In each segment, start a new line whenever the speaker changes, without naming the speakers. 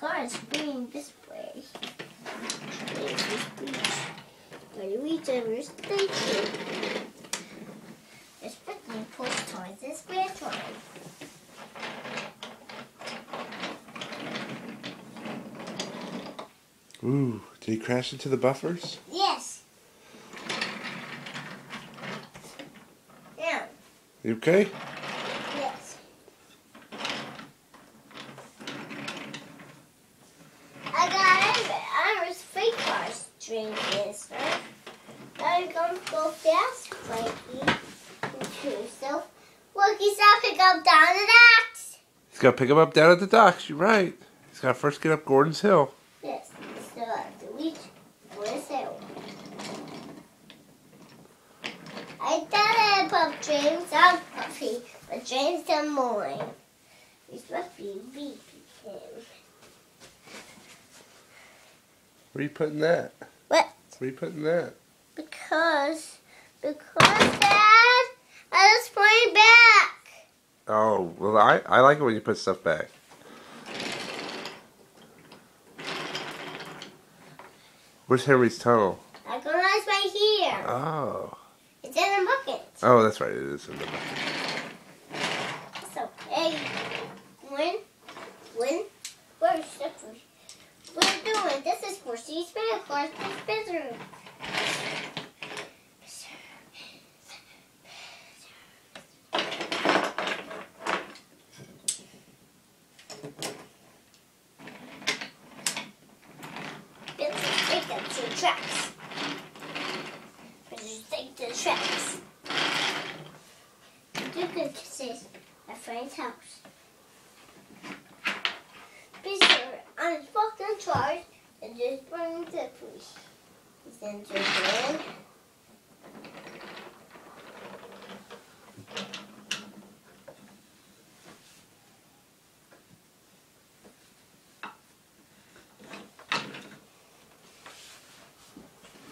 car is going this way. But we never station. It's freaking push towards this way.
Ooh, did he crash into the buffers?
Yes. Yeah.
You okay?
Yes. I was fake cars doing this, right? I'm going to go fast, Frankie. So, look, he's got to pick up down the docks.
He's got to pick him up down at the docks. You're right. He's got to first get up Gordon's Hill.
Yes. So, I have to reach Gordon's Hill. I thought I put James on Puffy, but James done more. He's Puffy beat him.
Where are you putting that?
What?
Where are you putting that?
Because Dad, I was putting back.
Oh, well, I like it when you put stuff back. Where's Henry's tunnel?
I got it right here.
Oh.
It's in the bucket.
Oh, that's right. It is in the bucket.
So, hey, when, where's Stephanie? What are you doing? This is for C-SPAN, of course, this bedroom. Take them to the tracks. Take to the tracks. You can see my friend's house. Be sure I'm fucking charge and just bring the police. He's in Japan.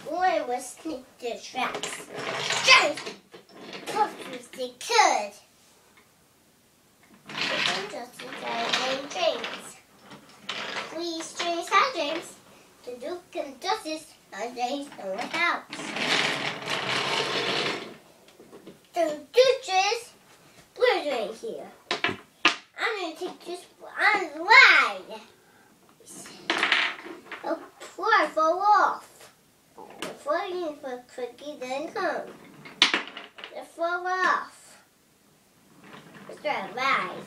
Boy was sneak the tracks. Just as they could. Just as James. Please, James, hi James. The Duke and Duchess are James in the house. The Duchess, what are you doing here? I'm going to take this on the ride. A poor fall off. Before you for Cookie didn't come. They fall off. It's a ride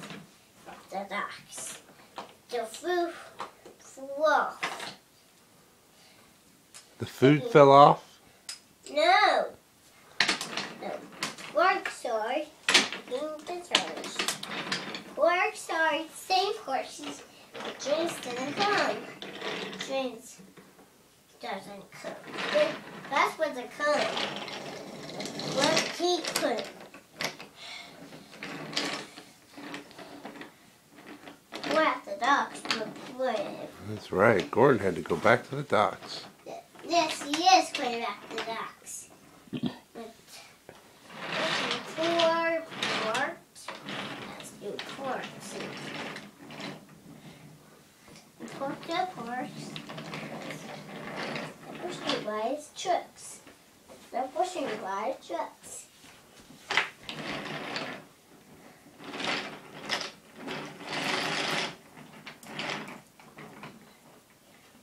off the docks. The food flew off.
The food fell off?
No. The pork sword being visitors. Pork sword, same horses, but James didn't come. James doesn't come. That's what they're coming. What he couldn't. We're at the docks to play.
That's right. Gordon had to go back to the docks.
Yes, he is going back to the docks. But four ports. Let's do ports. Pork the ports. The pushing by trucks. The pushing by trucks.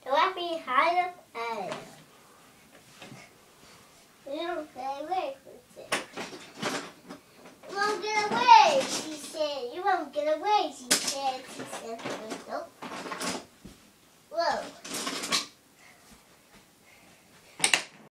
The happy hide up at it. You don't get away from it. You won't get away, she said. You won't get away, she said. She said.